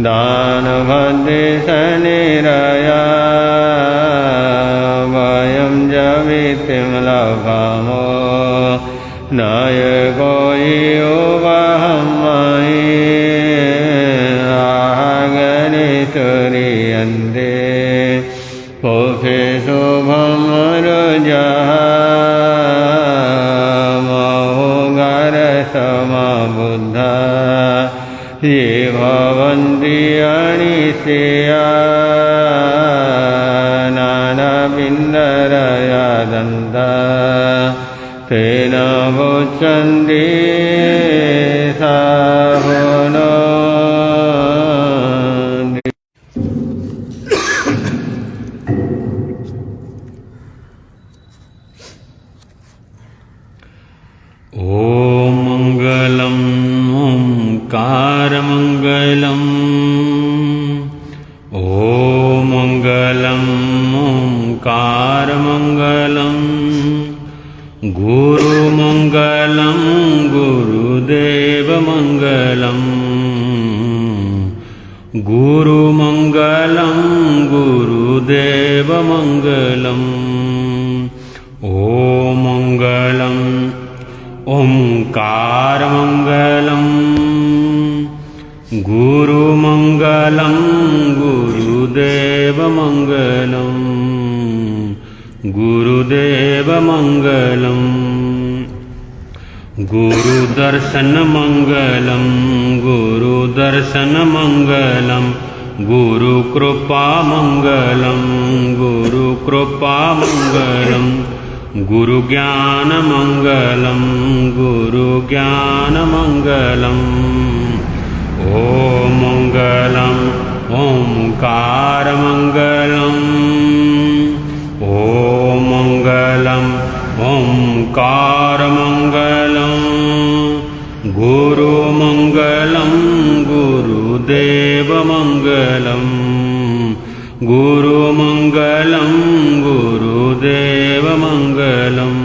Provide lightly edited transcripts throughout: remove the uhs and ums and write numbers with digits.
दानभद्रे शनिरया वयं जवितिं लभामो नायको योऽहं मयि आहगनितुर्यन्ते पोफे शुभं रुजः महोगारसमबुद्धा ये भवन्ति अनिशया नानाविन्दरया दन्ता तेन भुच्यन्ति साहोनो। ॐ मङ्गलम् ओंकारमङ्गलम् ॐ मङ्गलम् ओंकारमङ्गलम् गुरुमङ्गलं गुरुदेवमङ्गलम् गुरुमङ्गलं गुरुदेवमङ्गलम् ॐ मङ्गलम् ओंकारमङ्गलम् गुरुमङ्गलं गुरुदेवमङ्गलम् गुरुदेवमङ्गलम् गुरुदर्शनमङ्गलं गुरुदर्शनमङ्गलं गुरुकृपामङ्गलं गुरुकृपामङ्गलम् गुरुज्ञानमङ्गलं गुरुज्ञानमङ्गलम् ॐ मङ्गलम् ओंकारमङ्गलम् ॐ मङ्गलम् ओंकारमङ्गलम् गुरुमङ्गलं गुरुदेवमङ्गलम् गुरुमङ्गलं गुरुदेवमङ्गलम्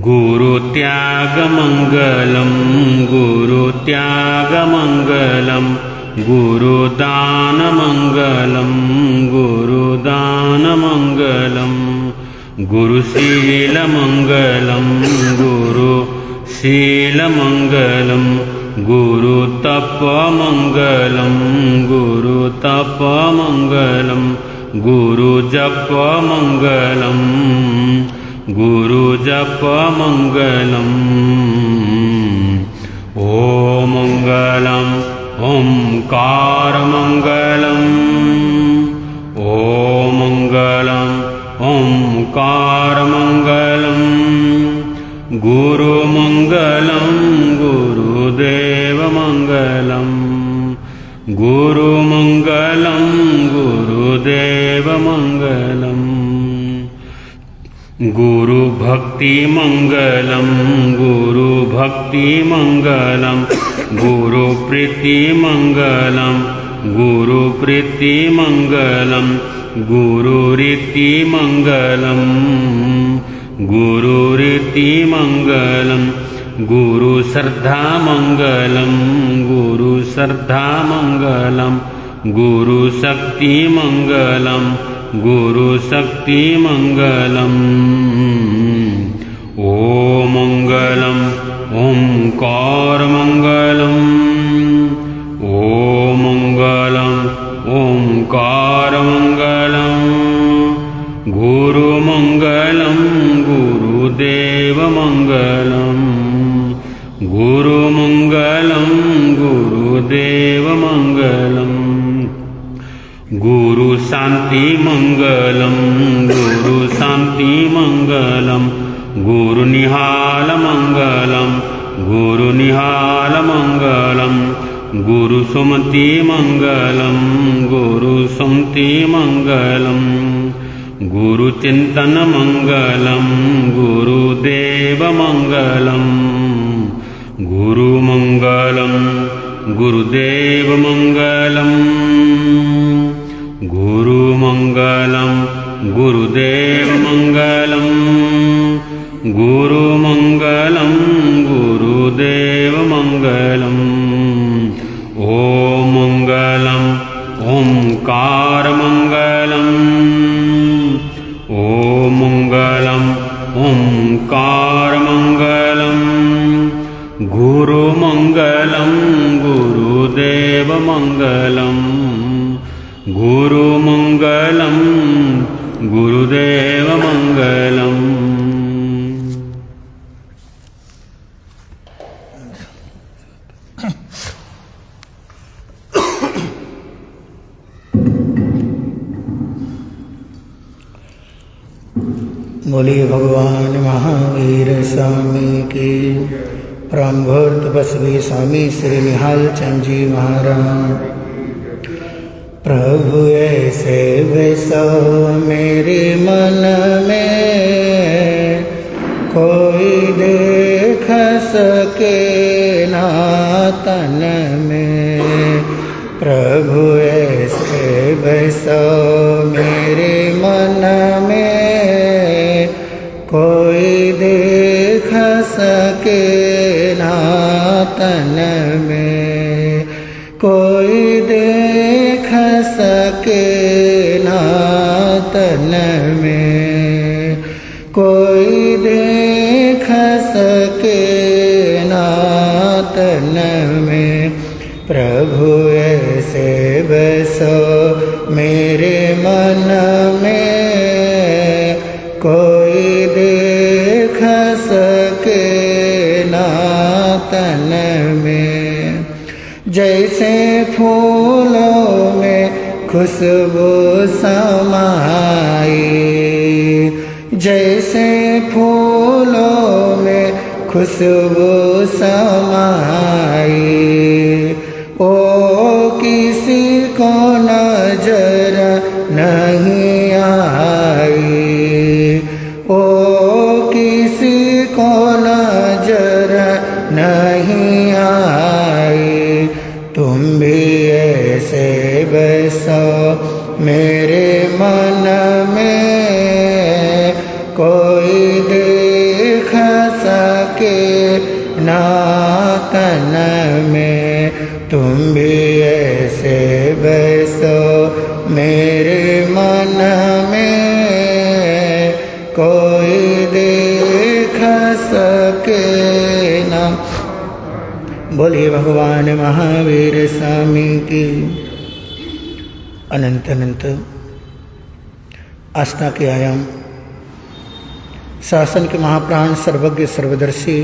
गुरुत्यागमङ्गलं गुरुत्यागमङ्गलं गुरुदानमङ्गलं गुरुदानमङ्गलं गुरुशीलमङ्गलं गुरुशीलमङ्गलं गुरुतपमङ्गलं गुरुतपमङ्गलं गुरुजपमङ्गलं गुरुजपमङ्गलम् ॐ मङ्गलम् ओंकारमङ्गलम् ॐ मङ्गलम् ओंकारमङ्गलम् गुरुमङ्गलं गुरुदेवमङ्गलम् गुरुमङ्गलं गुरुदेवमङ्गलम् गुरुभक्तिमङ्गलं गुरुभक्तिमङ्गलं गुरुप्रीतिमङ्गलं गुरुप्रीतिमङ्गलं गुरुरीतिमङ्गलं गुरुरीतिमङ्गलं गुरुश्रद्धामङ्गलं गुरुश्रद्धामङ्गलं गुरुशक्तिमङ्गलं गुरुशक्तिमङ्गलम् ॐ मङ्गलम् ओंकारमङ्गलम् ॐ मङ्गलम् ओंकारमङ्गलम् गुरुमङ्गलं गुरुदेवमङ्गलम् गुरुमङ्गलं गुरुदेवमङ्गलम् गुरुशान्तिमङ्गलं गुरुशान्तिमङ्गलं गुरुनिहालमङ्गलं गुरुनिहालमङ्गलं गुरुसुमतिमङ्गलं गुरुसुमतिमङ्गलं गुरुचिन्तनमङ्गलं गुरुदेवमङ्गलं गुरुमङ्गलं गुरुदेवमङ्गलं गुरुमङ्गलं गुरुदेवमङ्गलं गुरुमङ्गलं गुरुदेवमङ्गलं मङ्गलम् ॐ मङ्गलम् ओङ्कारमङ्गलम् ॐ मङ्गलम् ओङ्कारमङ्गलम् गुरुमङ्गलं गुरुदेवमङ्गलम् गुरुमङ्गलं गुरुदेवमङ्गलम्। बोलिए भगवान महावीर स्वामी की। ब्रह्मभूत तपस्वी स्वामी श्री निहाल चंद जी महाराज। प्रभु ऐसे बसो मेरे मन में, कोई देख सके ना तन में। प्रभु ऐसे बसो मेरे मन में, कोई देख सके ना तन में। कोई देख सके ना तन में। कोई देख सके ना तन में। प्रभु ऐसे बसो मेरे मन में, कोई देख सके ना तन में। जैसे फूलों में खुशबू समाई, जैसे फूलों में खुशबू समाई। ओ किसी को नजर नहीं आई, ओ किसी को नजर नहीं आई। तुम भी ऐसे बसो मेरे मन में, कोई देख सके ना तन में। तुम भी ऐसे बसो मेरे मन में, कोई देख सके ना। बोलिए भगवान महावीर स्वामी की। अनंत अनंत आस्था के आयाम शासन के महाप्राण सर्वज्ञ सर्वदर्शी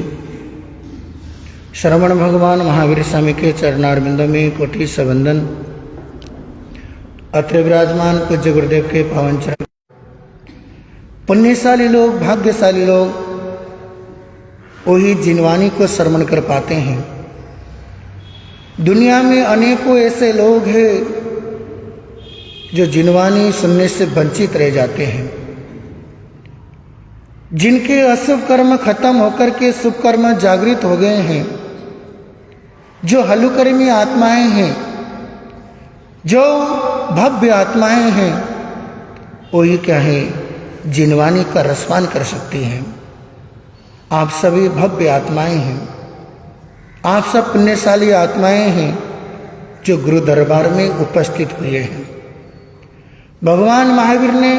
श्रवण भगवान महावीर स्वामी के चरणारविंदों में कोटि सवंदन। अत्र विराजमान पूज्य गुरुदेव के पावन चरण। पुण्यशाली लोग, भाग्यशाली लोग वही जिनवाणी को श्रवण कर पाते हैं। दुनिया में अनेकों ऐसे लोग हैं जो जिनवाणी सुनने से वंचित रह जाते हैं, जिनके अशुभ कर्म खत्म होकर के शुभ कर्म जागृत हो गए हैं, जो हलुकर्मी आत्माएं हैं, जो भव्य आत्माएं हैं, वही क्या है जिनवाणी का रसपान कर सकती हैं। आप सभी भव्य आत्माएं हैं, आप सब पुण्यशाली आत्माएं हैं जो गुरु दरबार में उपस्थित हुए हैं। भगवान महावीर ने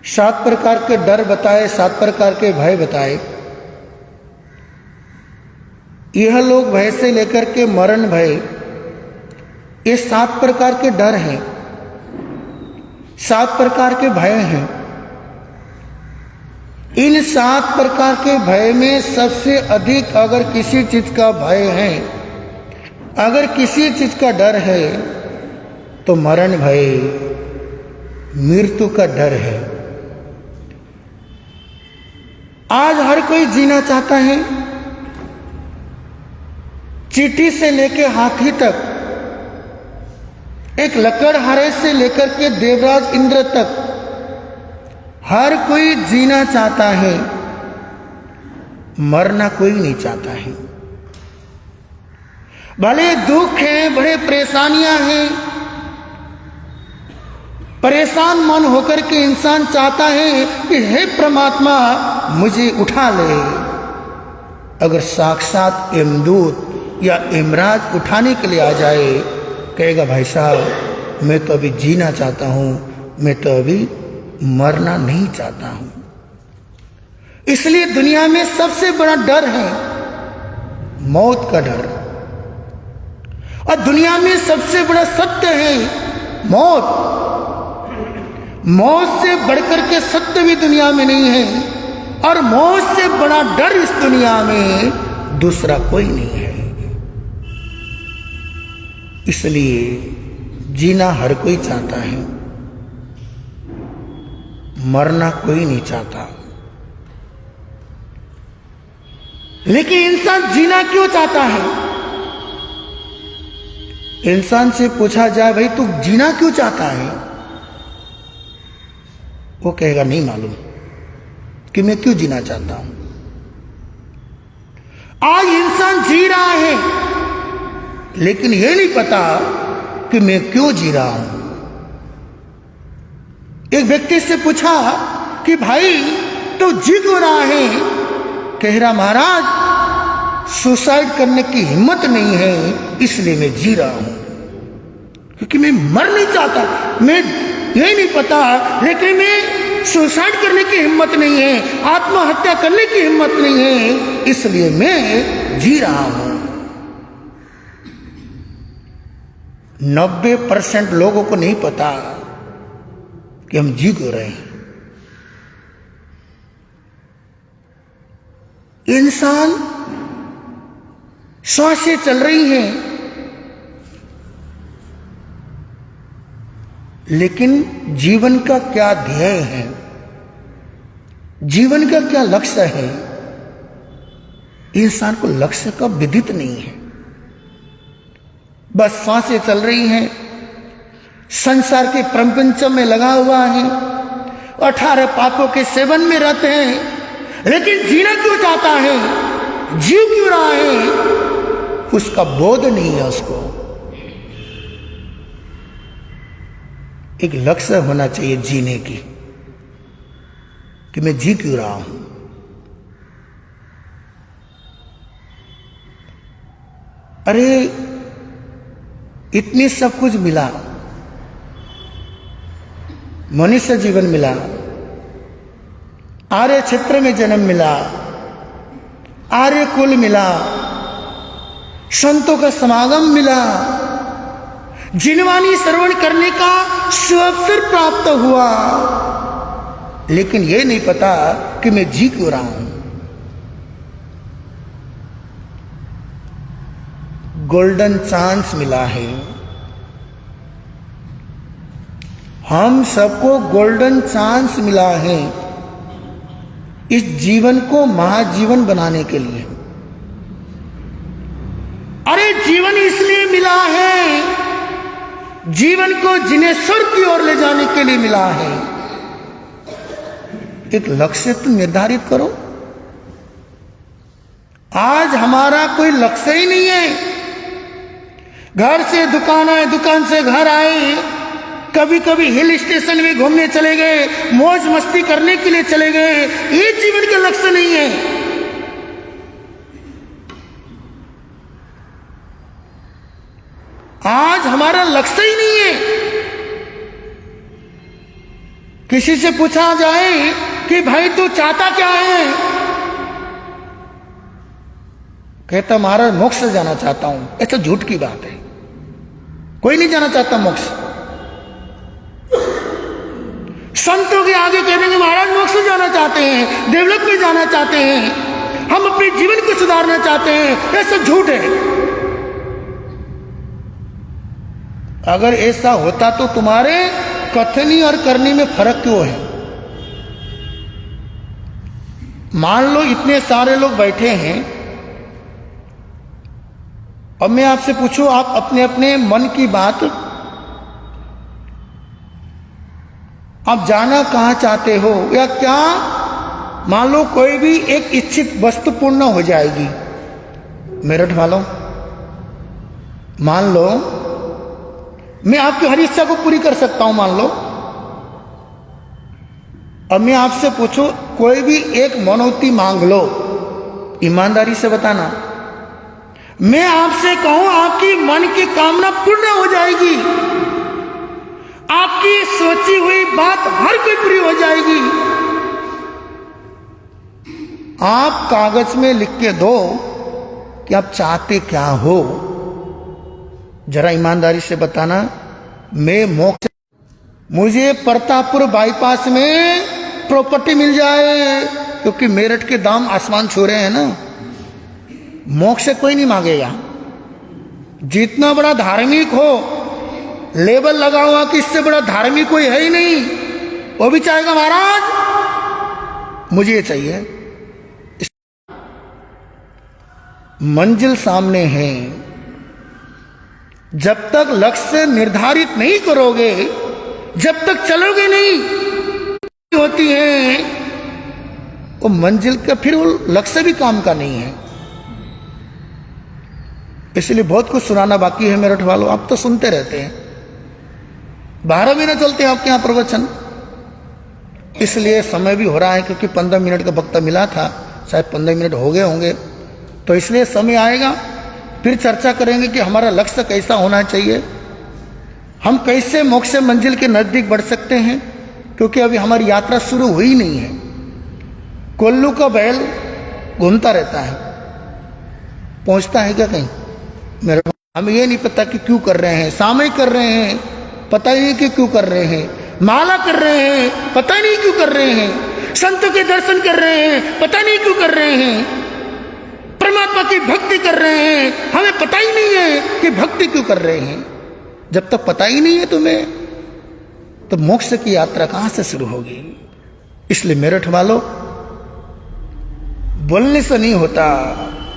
7 प्रकार के डर बताए, 7 प्रकार के भय बताए। यह लोग भय से लेकर के मरण भय, ये 7 प्रकार के डर हैं, 7 प्रकार के भय हैं। इन 7 प्रकार के भय में सबसे अधिक अगर किसी चीज का भय है, अगर किसी चीज का डर है तो मरण भय, मृत्यु का डर है। आज हर कोई जीना चाहता है, चींटी से लेकर हाथी तक, एक लकड़हारे से लेकर के देवराज इंद्र तक हर कोई जीना चाहता है, मरना कोई नहीं चाहता है। भले दुख है, बड़े परेशानियां हैं, परेशान मन होकर के इंसान चाहता है कि हे परमात्मा मुझे उठा ले, अगर साक्षात यमदूत या यमराज उठाने के लिए आ जाए, कहेगा भाई साहब मैं तो अभी जीना चाहता हूं, मैं तो अभी मरना नहीं चाहता हूं। इसलिए दुनिया में सबसे बड़ा डर है मौत का डर, और दुनिया में सबसे बड़ा सत्य है मौत। मौत से बढ़कर के सत्य भी दुनिया में नहीं है, और मौत से बड़ा डर इस दुनिया में दूसरा कोई नहीं है। इसलिए जीना हर कोई चाहता है, मरना कोई नहीं चाहता। लेकिन इंसान जीना क्यों चाहता है? इंसान से पूछा जाए भाई तू जीना क्यों चाहता है, वो कहेगा नहीं मालूम कि मैं क्यों जीना चाहता हूं। आज इंसान जी रहा है, लेकिन यह नहीं पता कि मैं क्यों जी रहा हूं। एक व्यक्ति से पूछा कि भाई तो जी क्यों रहा है? कह रहा महाराज सुसाइड करने की हिम्मत नहीं है, इसलिए मैं जी रहा हूं, क्योंकि मैं मर नहीं चाहता। मैं यही नहीं पता, लेकिन मैं सुसाइड करने की हिम्मत नहीं है, आत्महत्या करने की हिम्मत नहीं है, इसलिए मैं जी रहा हूं। 90% लोगों को नहीं पता कि हम जी क्यों रहे हैं। इंसान श्वासें चल रही हैं, लेकिन जीवन का क्या ध्येय है, जीवन का क्या लक्ष्य है, इंसान को लक्ष्य का विदित नहीं है। बस सांसें चल रही हैं, संसार के प्रपंच में लगा हुआ है, 18 पापों के सेवन में रहते हैं, लेकिन जीना क्यों चाहता है, जीव क्यों रहा है, उसका बोध नहीं है। उसको एक लक्ष्य होना चाहिए जीने की, कि मैं जी क्यों रहा हूं। अरे इतनी सब कुछ मिला, मनुष्य जीवन मिला, आर्य क्षेत्र में जन्म मिला, आर्य कुल मिला, संतों का समागम मिला, जिनवाणी श्रवण करने का सुअवसर प्राप्त हुआ, लेकिन यह नहीं पता कि मैं जी क्यों रहा हूं। गोल्डन चांस मिला है, हम सबको गोल्डन चांस मिला है इस जीवन को महाजीवन बनाने के लिए। अरे जीवन इसलिए मिला है, जीवन को जिनेश्वर की ओर ले जाने के लिए मिला है। एक लक्ष्य तो निर्धारित करो। आज हमारा कोई लक्ष्य ही नहीं है। घर से दुकान आए, दुकान से घर आए, कभी कभी हिल स्टेशन में घूमने चले गए, मौज मस्ती करने के लिए चले गए, ये जीवन का लक्ष्य नहीं है। आज हमारा लक्ष्य ही नहीं है। किसी से पूछा जाए कि भाई तू चाहता क्या है, कहता महाराज मोक्ष से जाना चाहता हूं। ऐसा झूठ की बात है, कोई नहीं जाना चाहता मोक्ष। संतों के आगे कह देंगे महाराज मोक्ष से जाना चाहते हैं, डेवलप में जाना चाहते हैं, हम अपने जीवन को सुधारना चाहते हैं, ये सब झूठ है। अगर ऐसा होता तो तुम्हारे कथनी और करनी में फर्क क्यों है? मान लो इतने सारे लोग बैठे हैं, अब मैं आपसे पूछूं, आप अपने अपने मन की बात, आप जाना कहां चाहते हो या क्या? मान लो कोई भी एक इच्छित वस्तु पूर्ण हो जाएगी, मेरठ वालों, मान लो मैं आपकी हर इच्छा को पूरी कर सकता हूं, मान लो। अब मैं आपसे पूछूं, कोई भी एक मनौती मांग लो, ईमानदारी से बताना। मैं आपसे कहूं आपकी मन की कामना पूर्ण हो जाएगी, आपकी सोची हुई बात हर कोई पूरी हो जाएगी। आप कागज में लिख के दो कि आप चाहते क्या हो। जरा ईमानदारी से बताना। मैं मोक्ष, मुझे प्रतापपुर बाईपास में प्रॉपर्टी मिल जाए, क्योंकि मेरठ के दाम आसमान छू रहे हैं ना। मोक्ष से कोई नहीं मांगेगा। जितना बड़ा धार्मिक हो, लेबल लगा हुआ कि इससे बड़ा धार्मिक कोई है ही नहीं, वो भी चाहेगा महाराज मुझे ये चाहिए। मंजिल सामने है, जब तक लक्ष्य निर्धारित नहीं करोगे, जब तक चलोगे नहीं होती है वो मंजिल का, फिर वो लक्ष्य भी काम का नहीं है। इसलिए बहुत कुछ सुनाना बाकी है मेरठ वालों, आप तो सुनते रहते हैं, 12 महीने चलते हैं आपके यहां प्रवचन। इसलिए समय भी हो रहा है, क्योंकि 15 मिनट का वक्त मिला था, शायद 15 मिनट हो गए होंगे, तो इसलिए समय आएगा फिर चर्चा करेंगे कि हमारा लक्ष्य कैसा होना चाहिए, हम कैसे मोक्ष मंजिल के नजदीक बढ़ सकते हैं। क्योंकि अभी हमारी यात्रा शुरू हुई नहीं है। कोल्लू का बैल घूमता रहता है, पहुंचता है क्या कहीं? मेरा हमें ये नहीं पता कि क्यों कर रहे हैं, सामयिक कर रहे हैं, पता ही नहीं कि क्यों कर रहे हैं, माला कर रहे हैं, पता नहीं क्यों कर रहे हैं, संतों के दर्शन कर रहे हैं, पता नहीं क्यों कर रहे हैं, परमात्मा की भक्ति कर रहे हैं, हमें पता ही नहीं है कि भक्ति क्यों कर रहे हैं। जब तक पता ही नहीं है तुम्हें, तो मोक्ष की यात्रा कहां से शुरू होगी। इसलिए मेरठ वालों, बोलने से नहीं होता,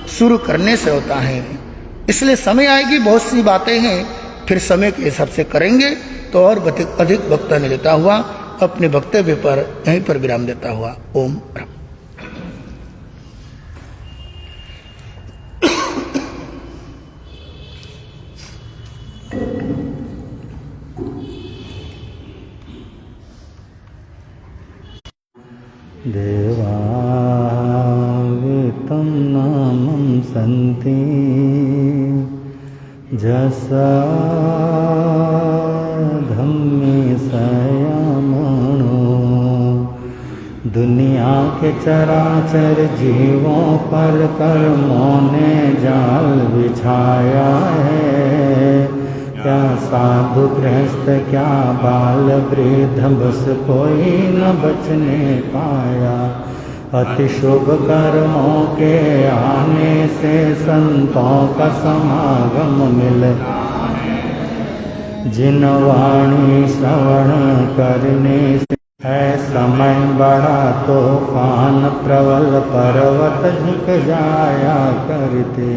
शुरू करने से होता है। इसलिए समय आएगी, बहुत सी बातें हैं, फिर समय के हिसाब से करेंगे। तो और अधिक वक्तव्य लेता हुआ अपने वक्तव्य पर यहीं पर विराम देता हुआ ओम ब्रह्म। देवावितं नामं सन्ति जसा धम्मे संयमणो। दुनिया के चराचर जीवों पर कर्मों ने जाल बिछाया है। क्या साधु गृहस्थ क्या बाल वृद्ध बस कोई न बचने पाया। अति शुभ कर्मों के आने से संतों का समागम मिले। जिन वाणी श्रवण करने से है समय बड़ा तूफान प्रबल पर्वत झुक जाया करते।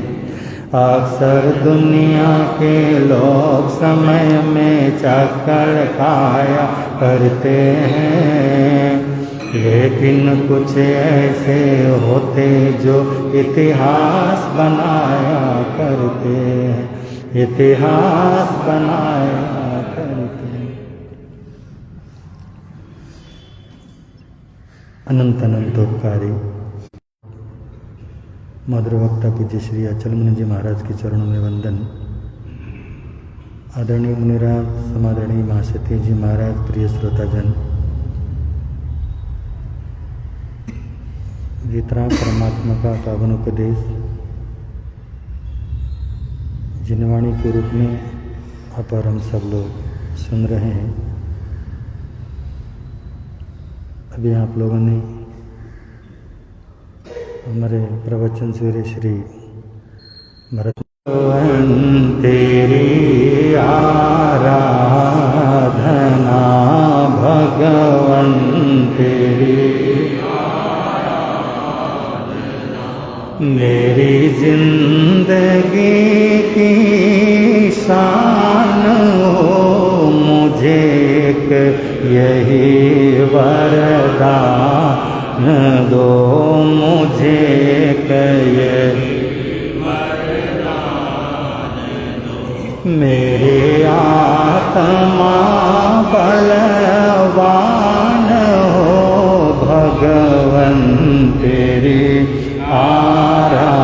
अक्सर दुनिया के लोग समय में चक्कर खाया करते हैं, लेकिन कुछ ऐसे होते जो इतिहास बनाया करते हैं, इतिहास बनाया करते हैं। अनंत अनंतोपकारी मधुर वक्ता पूज्य श्री अचल मुनि जी महाराज के चरणों में वंदन। आदरणीय मुनिराज समादरणीय महासती जी महाराज, प्रिय श्रोताजन, जितना परमात्मा का पावन उपदेश जिनवाणी के रूप में आप और हम सब लोग सुन रहे हैं। अभी आप लोगों ने हमारे प्रवचन सूर्य श्री भरत तेरी आराधना भगवन तेरी मेरी जिंदगी की शान हो। मुझे एक यही वरदान दो, मुझे एक यही वरदान दो। मेरी आत्मा बलवान हो भगवन तेरी आराधना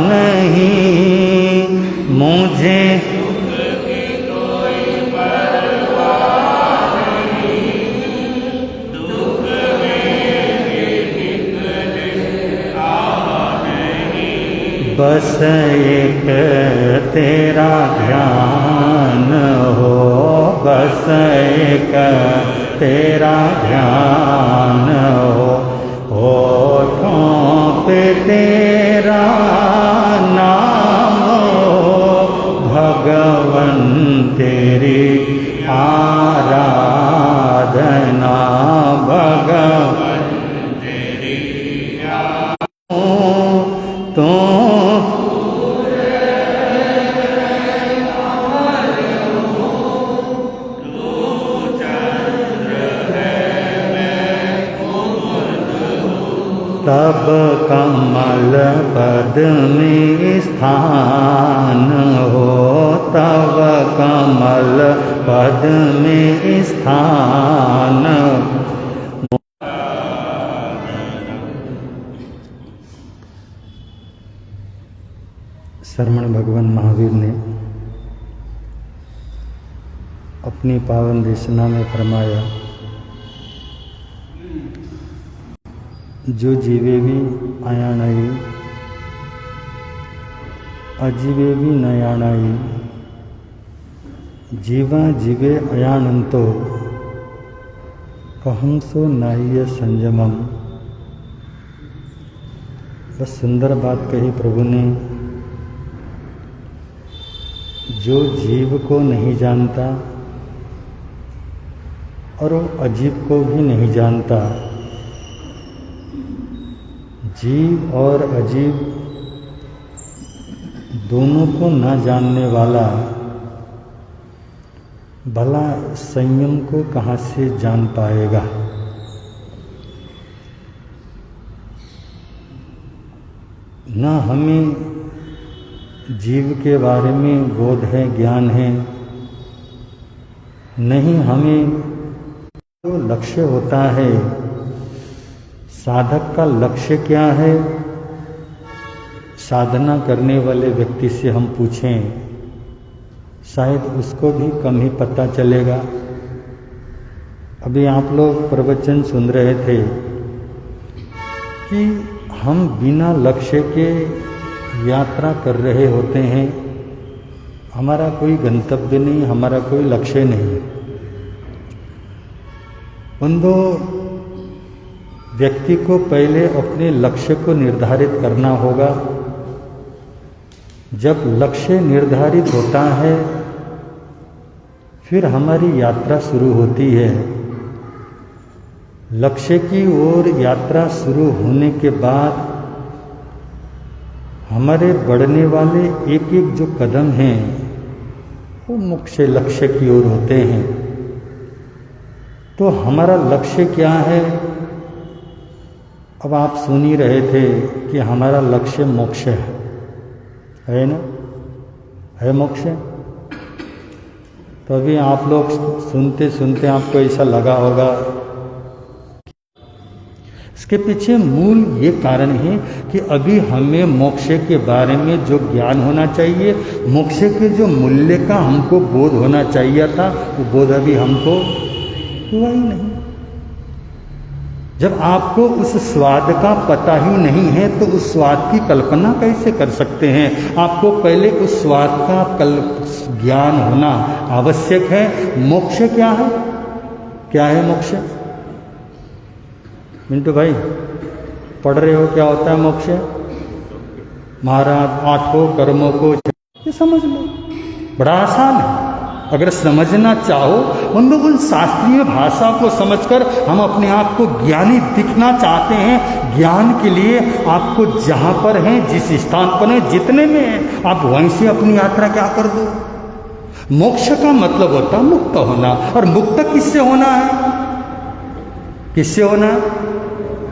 नहीं मुझे बस एक तेरा ध्यान हो, बस एक तेरा ध्यान हो, होठों पे तेरा नाम हो, भगवन तेरी आराधना, भगवन तेरी तो तब कमल पद में स्थान हो, तब कमल पद में स्थान। श्रमण भगवान महावीर ने अपनी पावन देशना में फरमाया, जो जीवे भी आयाणाई, अजीवे भी नयाणाई, जीवा जीवे अयानंतो, कहंसो नाह्य संयमम। बस सुंदर बात कही प्रभु ने। जो जीव को नहीं जानता और वो अजीब को भी नहीं जानता, जीव और अजीब दोनों को न जानने वाला भला संयम को कहाँ से जान पाएगा। न हमें जीव के बारे में बोध है, ज्ञान है, नहीं हमें जो लक्ष्य होता है, साधक का लक्ष्य क्या है, साधना करने वाले व्यक्ति से हम पूछें, शायद उसको भी कम ही पता चलेगा। अभी आप लोग प्रवचन सुन रहे थे कि हम बिना लक्ष्य के यात्रा कर रहे होते हैं, हमारा कोई गंतव्य नहीं, हमारा कोई लक्ष्य नहीं। बंदो, व्यक्ति को पहले अपने लक्ष्य को निर्धारित करना होगा। जब लक्ष्य निर्धारित होता है फिर हमारी यात्रा शुरू होती है। लक्ष्य की ओर यात्रा शुरू होने के बाद हमारे बढ़ने वाले एक एक जो कदम हैं वो मुख्य लक्ष्य की ओर होते हैं। तो हमारा लक्ष्य क्या है? अब आप सुन ही रहे थे कि हमारा लक्ष्य मोक्ष है ना? है मोक्ष। तो अभी आप लोग सुनते सुनते आपको ऐसा लगा होगा, इसके पीछे मूल ये कारण है कि अभी हमें मोक्ष के बारे में जो ज्ञान होना चाहिए, मोक्ष के जो मूल्य का हमको बोध होना चाहिए था, वो बोध अभी हमको हुआ ही नहीं। जब आपको उस स्वाद का पता ही नहीं है तो उस स्वाद की कल्पना कैसे कर सकते हैं? आपको पहले उस स्वाद का ज्ञान होना आवश्यक है। मोक्ष क्या है? क्या है मोक्ष? मिंटू भाई पढ़ रहे हो क्या होता है मोक्ष? महाराज 8 कर्मों को ये समझ लो, बड़ा आसान है। अगर समझना चाहो, मतलब उन शास्त्रीय भाषा को समझकर हम अपने आप को ज्ञानी दिखना चाहते हैं। ज्ञान के लिए आपको जहाँ पर हैं, जिस स्थान पर हैं, जितने में हैं, आप वहीं से अपनी यात्रा क्या कर दो। मोक्ष का मतलब होता है मुक्त होना। और मुक्त किससे होना है? किससे होना है?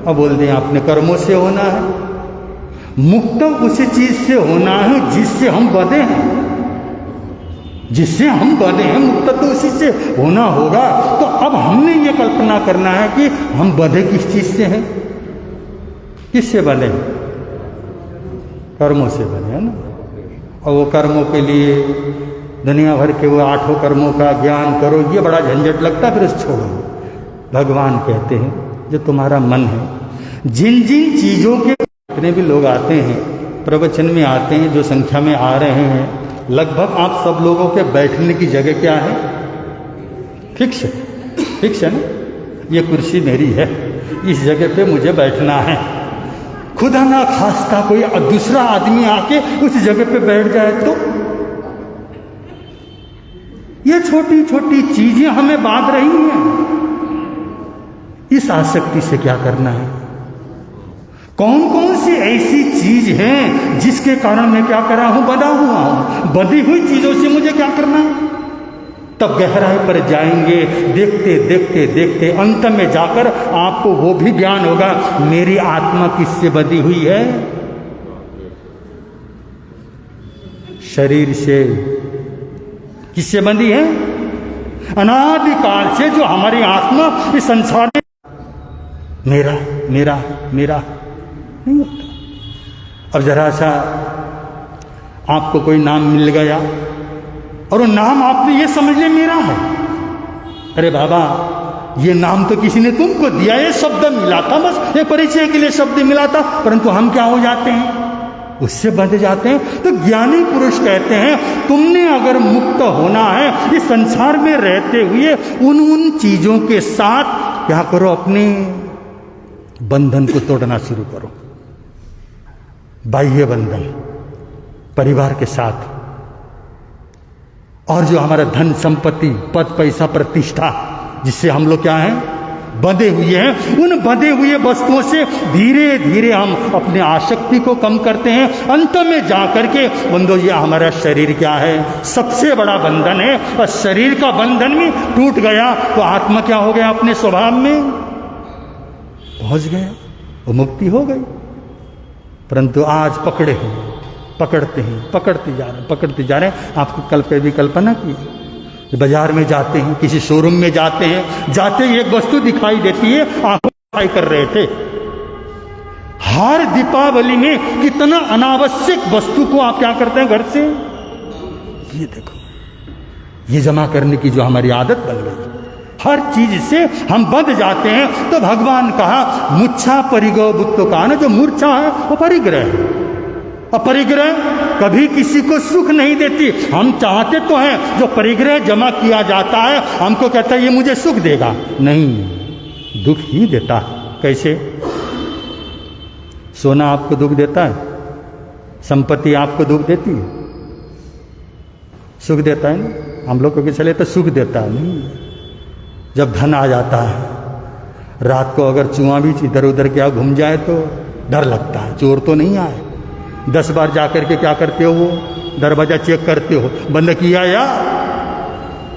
अब बोल दें आपने, कर्मों से होना है। मुक्त उसी चीज से होना है जिससे हम बंधे हैं। जिससे हम बने हैं मुक्त तो उसी से होना होगा। तो अब हमने ये कल्पना करना है कि हम बंधे किस चीज से हैं, किससे बने? कर्मों से बने, है ना। और वो कर्मों के लिए दुनिया भर के वो 8 कर्मों का ज्ञान करो, ये बड़ा झंझट लगता, फिर उसे छोड़ो। भगवान कहते हैं जो तुम्हारा मन है, जिन जिन चीजों के जितने भी लोग आते हैं प्रवचन में आते हैं, जो संख्या में आ रहे हैं, लगभग आप सब लोगों के बैठने की जगह क्या है? फिक्स है, फिक्स है ना। ये कुर्सी मेरी है, इस जगह पे मुझे बैठना है। खुदा ना खास्ता कोई दूसरा आदमी आके उस जगह पे बैठ जाए तो ये छोटी छोटी चीजें हमें बांध रही हैं। इस आसक्ति से क्या करना है? कौन कौन सी ऐसी चीज है जिसके कारण मैं क्या करा हूं? बंधा हुआ हूं। बंधी हुई चीजों से मुझे क्या करना है? तब गहराई पर जाएंगे, देखते देखते देखते अंत में जाकर आपको वो भी ज्ञान होगा, मेरी आत्मा किससे बंधी हुई है? शरीर से। किससे बंधी है? अनादिकाल से जो हमारी आत्मा इस संसार में मेरा मेरा मेरा नहीं होता। अब जरा सा आपको कोई नाम मिल गया और वो नाम आपने ये समझ लिया मेरा है। अरे बाबा, ये नाम तो किसी ने तुमको दिया, ये शब्द मिला था, बस ये परिचय के लिए शब्द मिला था, परंतु हम क्या हो जाते हैं? उससे बंध जाते हैं। तो ज्ञानी पुरुष कहते हैं तुमने अगर मुक्त होना है इस संसार में रहते हुए, उन चीजों के साथ क्या करो? अपने बंधन को तोड़ना शुरू करो। बाह्य बंधन परिवार के साथ, और जो हमारा धन संपत्ति, पद पैसा, प्रतिष्ठा, जिससे हम लोग क्या हैं? बंधे हुए हैं। उन बंधे हुए वस्तुओं से धीरे धीरे हम अपने आसक्ति को कम करते हैं। अंत में जाकर के बंधो, ये हमारा शरीर क्या है? सबसे बड़ा बंधन है। और शरीर का बंधन भी टूट गया तो आत्मा क्या हो गया? अपने स्वभाव में पहुंच गया, वो मुक्ति हो गई। परंतु आज पकड़े हैं, पकड़ते हैं, पकड़ते जा रहे हैं, पकड़ते जा रहे हैं। आपको कल पे भी कल्पना की, बाजार में जाते हैं, किसी शोरूम में जाते हैं, जाते ही एक वस्तु दिखाई देती है, आंखों दिखाई कर रहे थे। हर दीपावली में कितना अनावश्यक वस्तु को आप क्या करते हैं घर से? ये देखो, ये जमा करने की जो हमारी आदत बन गई, हर चीज से हम बंध जाते हैं। तो भगवान कहा मुच्छा परिगो बुत्तो का, ना जो मूर्छा है वो परिग्रह है। अपरिग्रह कभी किसी को सुख नहीं देती। हम चाहते तो हैं, जो परिग्रह जमा किया जाता है हमको कहता है ये मुझे सुख देगा, नहीं, दुख ही देता है। कैसे? सोना आपको दुख देता है? संपत्ति आपको दुख देती है? सुख देता है ना? हम लोग को चले तो सुख देता है नहीं। जब धन आ जाता है, रात को अगर चूहा भी इधर उधर क्या घूम जाए तो डर लगता है, चोर तो नहीं आए। 10 बार जाकर के क्या करते हो? वो दरवाजा चेक करते हो, बंद किया या?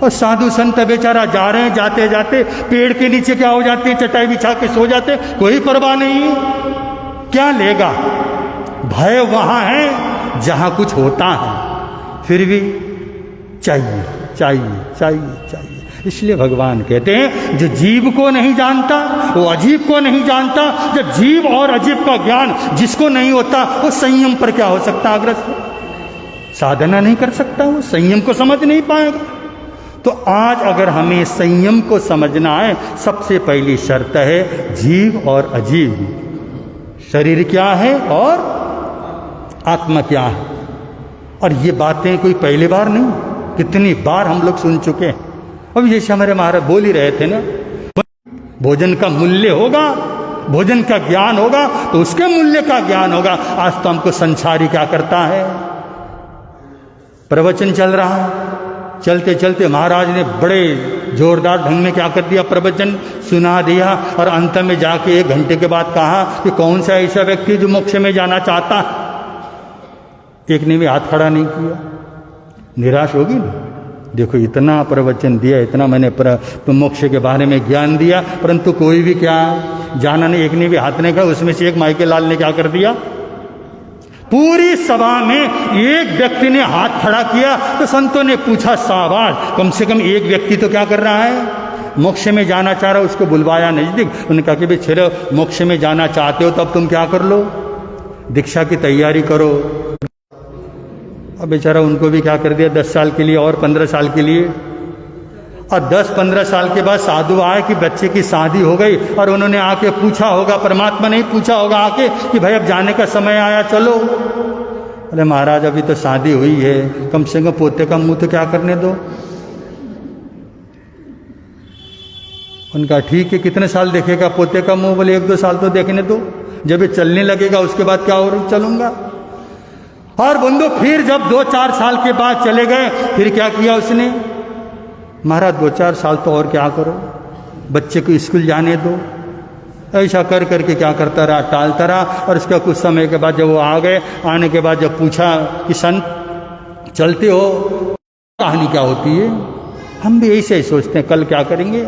और साधु संत बेचारा जा रहे हैं, जाते जाते पेड़ के नीचे क्या हो जाते हैं? चटाई बिछा के सो जाते, कोई परवाह नहीं। क्या लेगा? भय वहां है जहां कुछ होता है, फिर भी चाहिए चाहिए चाहिए चाहिए। इसलिए भगवान कहते हैं जो जीव को नहीं जानता वो अजीब को नहीं जानता। जब जीव और अजीब का ज्ञान जिसको नहीं होता, वो संयम पर क्या हो सकता? अग्रसर साधना नहीं कर सकता, वो संयम को समझ नहीं पाएगा। तो आज अगर हमें संयम को समझना है, सबसे पहली शर्त है जीव और अजीव, शरीर क्या है और आत्मा क्या है। और ये बातें कोई पहली बार नहीं, कितनी बार हम लोग सुन चुके हैं। अब जैसे हमारे महाराज बोल ही रहे थे ना, भोजन का मूल्य होगा, भोजन का ज्ञान होगा तो उसके मूल्य का ज्ञान होगा। आज तो हमको संसारी क्या करता है? प्रवचन चल रहा है, चलते चलते महाराज ने बड़े जोरदार ढंग में क्या कर दिया? प्रवचन सुना दिया। और अंत में जाके 1 घंटे के बाद कहा कि कौन सा ऐसा व्यक्ति जो मोक्ष में जाना चाहता है? एक ने भी हाथ खड़ा नहीं किया। निराश होगी ना? देखो इतना प्रवचन दिया, इतना मैंने तो मोक्ष के बारे में ज्ञान दिया, परंतु कोई भी क्या जाना नहीं। एक ने भी हाथ नहीं कहा। उसमें से एक माइके लाल ने क्या कर दिया? पूरी सभा में एक व्यक्ति ने हाथ खड़ा किया तो संतों ने पूछा, शाबाश, कम से कम एक व्यक्ति तो क्या कर रहा है, मोक्ष में जाना चाह रहा है। उसको बुलवाया नजदीक, उन्होंने कहा कि भाई चलो, मोक्ष में जाना चाहते हो तो अब तुम क्या कर लो, दीक्षा की तैयारी करो। अब बेचारा उनको भी क्या कर दिया, 10 साल के लिए और 15 साल के लिए। और 10-15 साल के बाद साधु आए कि बच्चे की शादी हो गई, और उन्होंने आके पूछा होगा, परमात्मा ने पूछा होगा आके कि भाई अब जाने का समय आया, चलो। अरे महाराज, अभी तो शादी हुई है, कम से कम पोते का मुंह तो क्या करने दो। उनका ठीक है, कितने साल देखेगा पोते का मुंह, बोले 1-2 साल तो देखने दो, जब ये चलने लगेगा उसके बाद क्या हो रही, चलूंगा। और बंदो फिर जब 2-4 साल के बाद चले गए, फिर क्या किया उसने, महाराज 2-4 साल तो और क्या करो, बच्चे को स्कूल जाने दो। ऐसा कर करके क्या करता रहा, टालता रहा। और उसका कुछ समय के बाद जब वो आ गए, आने के बाद जब पूछा कि संत चलते हो, कहानी क्या होती है, हम भी ऐसे ही सोचते हैं कल क्या करेंगे,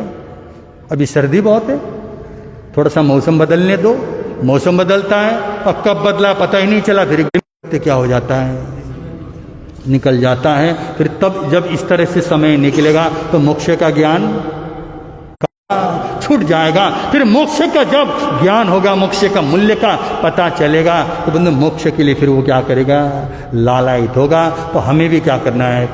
अभी सर्दी बहुत है, थोड़ा सा मौसम बदलने दो। मौसम बदलता है, अब कब बदला पता ही नहीं चला, फिर क्या हो जाता है, निकल जाता है। फिर तब जब इस तरह से समय निकलेगा तो मोक्ष का ज्ञान छूट जाएगा। फिर मोक्ष का जब ज्ञान होगा, मोक्ष का मूल्य का पता चलेगा, तो बंदे मोक्ष के लिए फिर वो क्या करेगा, लालायित होगा। तो हमें भी क्या करना है,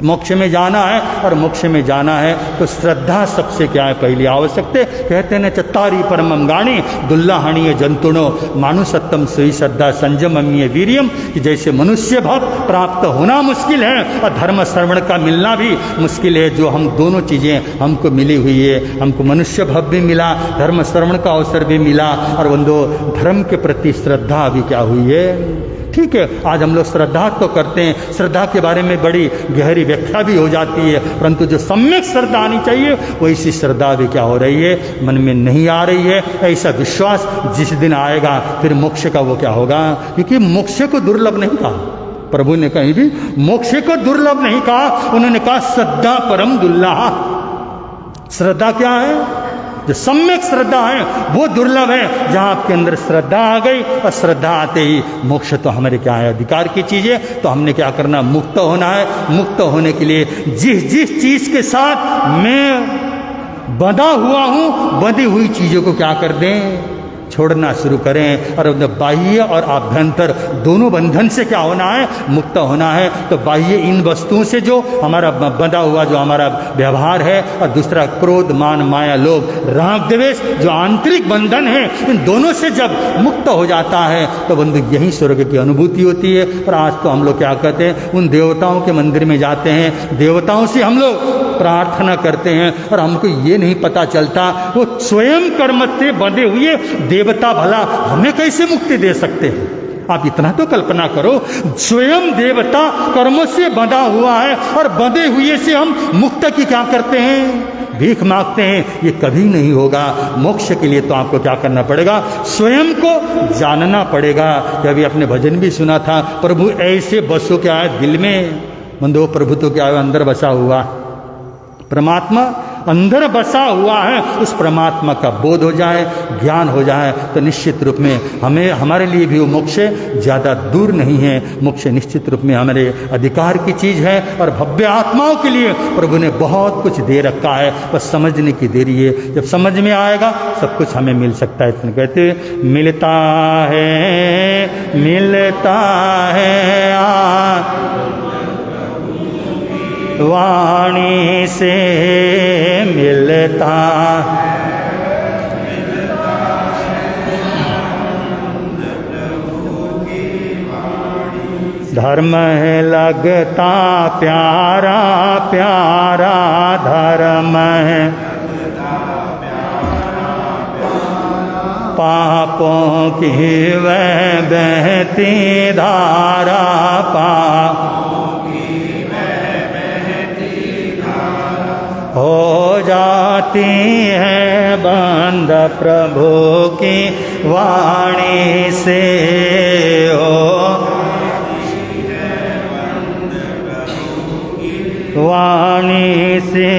मोक्ष में जाना है। और मोक्ष में जाना है तो श्रद्धा सबसे क्या है, पहली आवश्यकता। कहते हैं चत्तारी परमम गाणी दुल्लाहणीय जंतुणो मानुसत्तम सुई श्रद्धा संयममीय वीरियम, कि जैसे मनुष्य भाव प्राप्त होना मुश्किल है और धर्म श्रवण का मिलना भी मुश्किल है, जो हम दोनों चीज़ें हमको मिली हुई है। हमको मनुष्य भाव भी मिला, धर्म श्रवण का अवसर भी मिला, और बंदो धर्म के प्रति श्रद्धा भी क्या हुई है। ठीक है, आज हम लोग श्रद्धा तो करते हैं, श्रद्धा के बारे में बड़ी गहरी व्याख्या भी हो जाती है, परंतु जो सम्यक श्रद्धा आनी चाहिए वैसी श्रद्धा भी क्या हो रही है, मन में नहीं आ रही है। ऐसा विश्वास जिस दिन आएगा फिर मोक्ष का वो क्या होगा, क्योंकि मोक्ष को दुर्लभ नहीं कहा प्रभु ने, कहीं भी मोक्ष को दुर्लभ नहीं कहा, उन्होंने कहा श्रद्धा परम दुर्लभ। श्रद्धा क्या है, जो सम्यक श्रद्धा है वो दुर्लभ है। जहाँ आपके अंदर श्रद्धा आ गई, और श्रद्धा आते ही मोक्ष तो हमारे क्या है, अधिकार की चीज़ है। तो हमने क्या करना, मुक्त होना है। मुक्त होने के लिए जिस जिस चीज़ के साथ मैं बंधा हुआ हूँ, बंधी हुई चीज़ों को क्या कर दें, छोड़ना शुरू करें। और बाह्य और आभ्यंतर दोनों बंधन से क्या होना है, मुक्त होना है। तो बाह्य इन वस्तुओं से जो हमारा बंधा हुआ जो हमारा व्यवहार है, और दूसरा क्रोध मान माया लोभ राग द्वेष जो आंतरिक बंधन है, इन दोनों से जब मुक्त हो जाता है तो बंधु यही स्वर्ग की अनुभूति होती है। और आज तो हम लोग क्या कहते हैं, उन देवताओं के मंदिर में जाते हैं, देवताओं से हम लोग प्रार्थना करते हैं, और हमको ये नहीं पता चलता वो स्वयं कर्म से बंधे हुए देवता भला हमें कैसे मुक्ति दे सकते हैं। आप इतना तो कल्पना करो, स्वयं देवता कर्मों से बंधा हुआ है, और बंधे हुए से हम मुक्त की क्या करते हैं, भीख मांगते हैं। ये कभी नहीं होगा। मोक्ष के लिए तो आपको क्या करना पड़ेगा, स्वयं को जानना पड़ेगा। कि अभी आपने भजन भी सुना था, प्रभु ऐसे बसो क्या है दिल में, बंधो प्रभु तो क्या है, अंदर बसा हुआ परमात्मा अंदर बसा हुआ है। उस परमात्मा का बोध हो जाए, ज्ञान हो जाए, तो निश्चित रूप में हमें हमारे लिए भी वो मोक्ष ज़्यादा दूर नहीं है। मोक्ष निश्चित रूप में हमारे अधिकार की चीज़ है, और भव्य आत्माओं के लिए प्रभु ने बहुत कुछ दे रखा है, बस समझने की देरी है। जब समझ में आएगा सब कुछ हमें मिल सकता है। इसमें कहते मिलता है, मिलता है वाणी से मिलता, धर्म है लगता प्यारा प्यारा, धर्म है पापों की वह बहती धारा, हो जाती है बंद प्रभु की वाणी से, वाणी से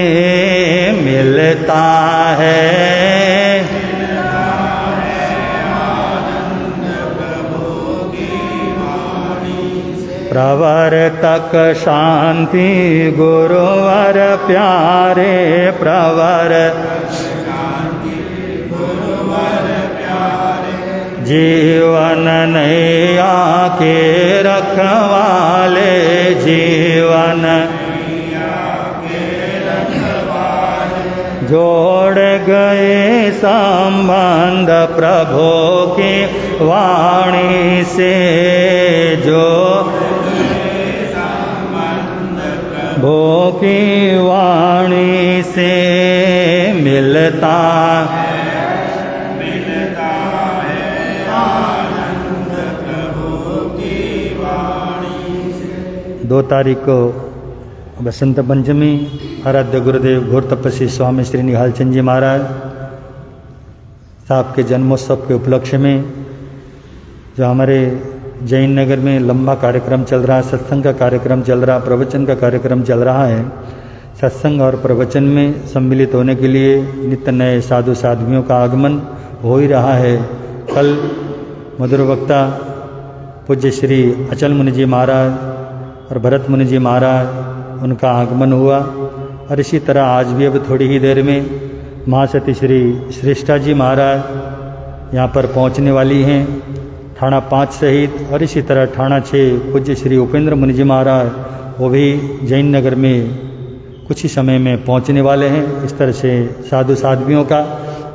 मिलता है। प्रवर्तक शांति गुरुवर प्यारे प्रवर जीवन नैया के रखवाले जीवन जोड़ गए संबंध प्रभु की वाणी से जो भो की वाणी से मिलता 2 तारीख को बसंत पंचमी आराध्य गुरुदेव घोर तपस्वी स्वामी श्री निहाल चंद जी महाराज साहब के जन्मोत्सव के उपलक्ष्य में जो हमारे जैन नगर में लंबा कार्यक्रम चल रहा है, सत्संग का कार्यक्रम चल रहा, प्रवचन का कार्यक्रम चल रहा है। सत्संग और प्रवचन में सम्मिलित होने के लिए नित्य नए साधु साध्वियों का आगमन हो ही रहा है। कल मधुर वक्ता पूज्य श्री अचल मुनि जी महाराज और भरत मुनि जी महाराज उनका आगमन हुआ और इसी तरह आज भी अब थोड़ी ही देर में महासती श्री श्रेष्ठा जी महाराज यहाँ पर पहुँचने वाली हैं ठाणा 5 सहित, और इसी तरह ठाणा 6 पूज्य श्री उपेंद्र मुनि जी महाराज वो भी जैन नगर में कुछ ही समय में पहुँचने वाले हैं। इस तरह से साधु साध्वियों का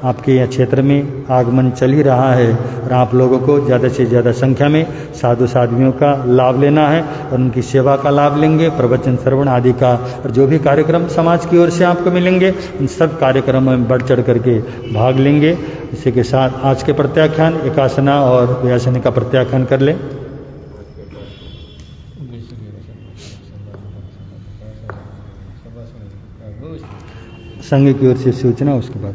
आपके यह क्षेत्र में आगमन चल ही रहा है और आप लोगों को ज़्यादा से ज़्यादा संख्या में साधु साध्वियों का लाभ लेना है और उनकी सेवा का लाभ लेंगे, प्रवचन श्रवण आदि का, और जो भी कार्यक्रम समाज की ओर से आपको मिलेंगे उन सब कार्यक्रमों में बढ़ चढ़ करके भाग लेंगे। इसी के साथ आज के प्रत्याख्यान एकासना और व्यासनी का प्रत्याख्यान कर लें। संघ की ओर से सूचना उसके बाद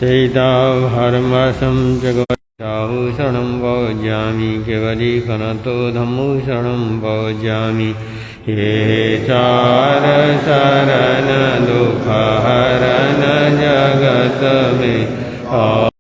चैताभर्मसं जगवत्याहु शरणं भजामि केवलीकनतो धम्मो शरणं भजामि ये चार शरण दुःखहरण जगत में